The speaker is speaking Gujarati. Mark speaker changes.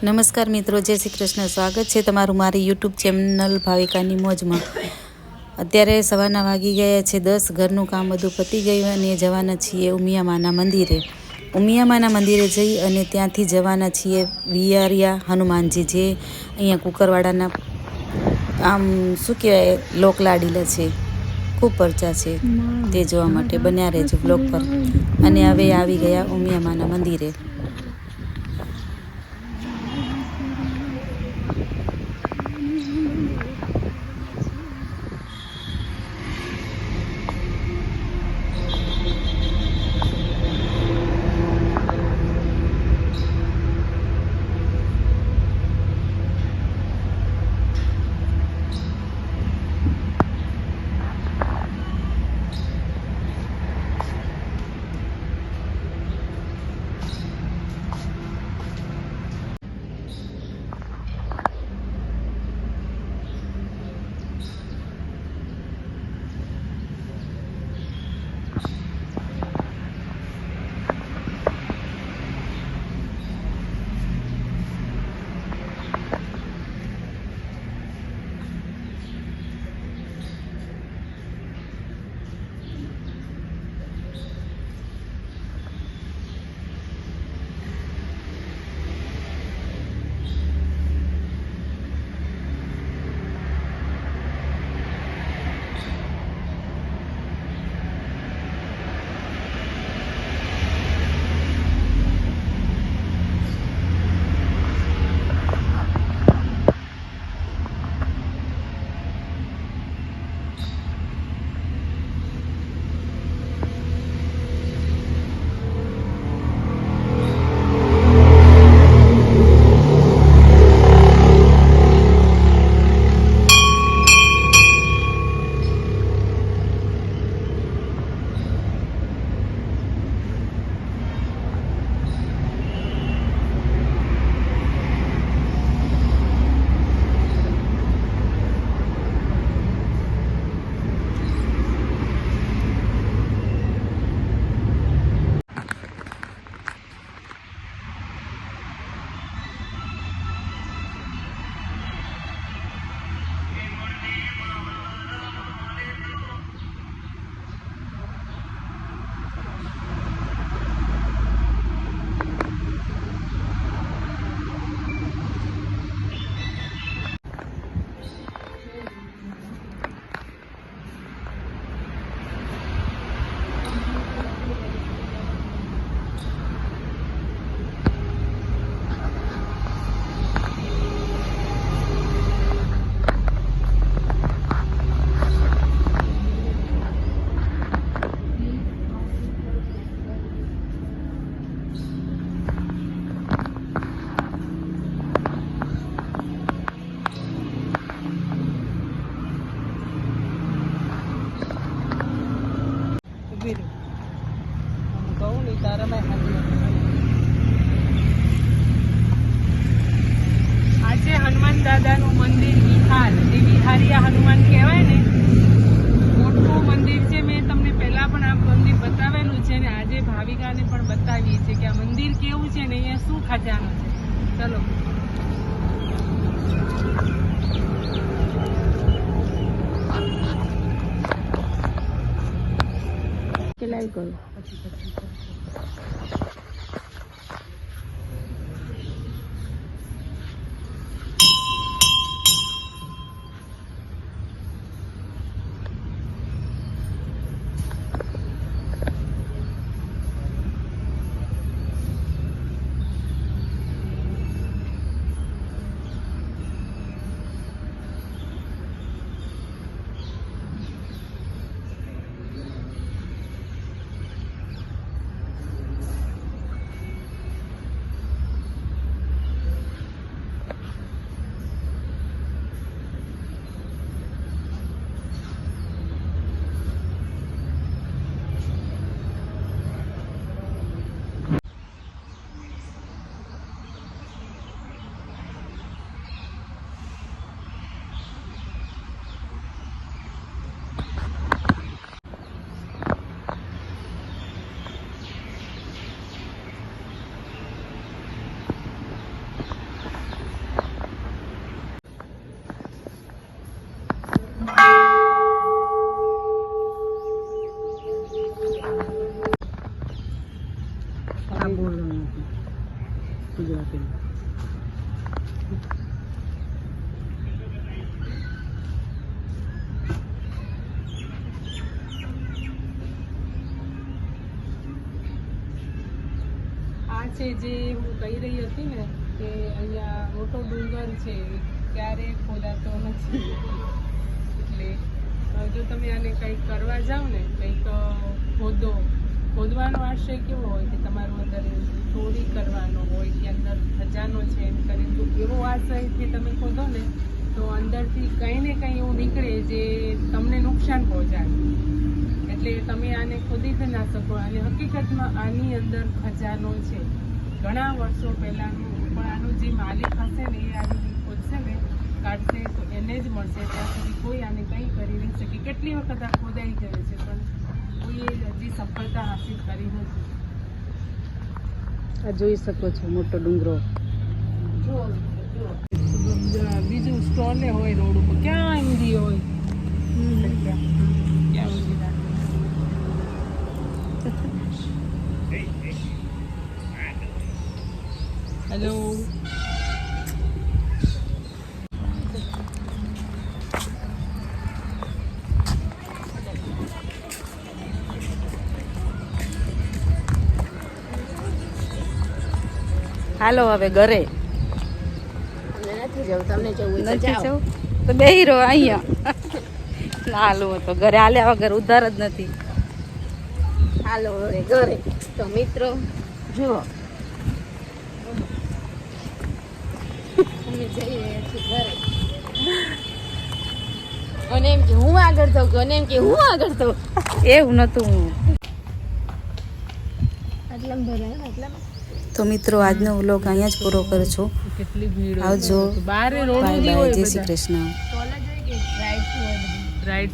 Speaker 1: નમસ્કાર મિત્રો, જય શ્રી કૃષ્ણ. સ્વાગત છે તમારું મારી યુટ્યુબ ચેનલ ભાવિકાની મોજમાં. અત્યારે સવારના વાગી ગયા છે 10. ઘરનું કામ બધું પતી ગયું અને જવાના છીએ ઉમિયામાના મંદિરે. ઉમિયામાના મંદિરે જઈ અને ત્યાંથી જવાના છીએ વિયારિયા હનુમાનજી, જે અહીંયા કુકરવાડાના આમ શું કહેવાય લોકલાડીલા છે, ખૂબ પરચા છે. તે જોવા માટે બન્યા રહેજો બ્લોગ પર. અને હવે આવી ગયા ઉમિયામાના મંદિરે.
Speaker 2: આજે હનુમાન દાદાનું મંદિર વિહાર, જે વિહારિયા હનુમાન કહેવાય ને, મોટું મંદિર છે. મેં તમને પહેલા પણ આ મંદિર બતાવેલું છે ને આજે ભાવિકાને પણ બતાવીએ છીએ કે આ મંદિર કેવું છે ને અહીંયા શું ખજાનો છે. ચલો લાઈવ કરો. ગુજરાતી આ છે જે હું કહી રહી હતી ને કે અહીંયા મોટો ડુંગર છે ક્યારે ખોદાતો નથી એટલે જો તમે આને કંઈક કરવા જાઓ ને કંઈક ખોદવાનો આશય કેવો હોય કે તમારું અંદર ચોરી કરવાનો હોય કે અંદર ખજાનો છે એમ કરીને તો એવો આશયથી તમે ખોદો ને તો અંદરથી કંઈ ને કંઈ એવું નીકળે જે તમને નુકસાન પહોંચાડે એટલે તમે આને ખોદી જ ના શકો અને હકીકતમાં આની અંદર ખજાનો છે ઘણા વર્ષો પહેલાંનું પણ આનો જે માલિક હશે ને એ આવી ખોદશે ને કાઢશે તો એને જ મળશે ત્યાં સુધી કોઈ આને કંઈ કરી નહીં શકે કેટલી વખત આ ખોદાઈ ગયું છે પણ કોઈએ હજી સફળતા હાસિલ કરી નથી
Speaker 1: આ જોઈ શકો છો મોટો ડુંગરો.
Speaker 2: બીજું સ્ટોલે હોય રોડ ઉપર ક્યાં ઊંધી હોય ક્યાં ઊંધી હેલો
Speaker 1: હાલો હવે ઘરે
Speaker 3: નથી જવું, તમને જવું હોય તો
Speaker 1: નથી
Speaker 3: જાઓ.
Speaker 1: જવું તો બેહી રહો અહીંયા. ના હાલું તો ઘરે હાલ્યા વગર ઉધાર જ નથી.
Speaker 3: હાલો હવે ઘરે. તો મિત્રો જુઓ અમે જઈ રહ્યા છીએ ઘરે. અને એમ કે હું આગળ થઉં અને એમ કે હું આગળ થઉં.
Speaker 1: એવું નતું.
Speaker 3: આટલામાં ભરાય આટલામાં.
Speaker 1: તો મિત્રો આજનો વ્લોગ અહીંયા જ પૂરો કરું છું.
Speaker 2: કેટલી ભીડ
Speaker 1: આવજો.
Speaker 2: બારે રોડ
Speaker 1: બાય
Speaker 2: ઊંધી
Speaker 1: બાય.
Speaker 2: હોય
Speaker 1: જય શ્રી કૃષ્ણ.
Speaker 3: કોલેજ હોય કે રાઈડ હોય બધી.
Speaker 2: રાઈડ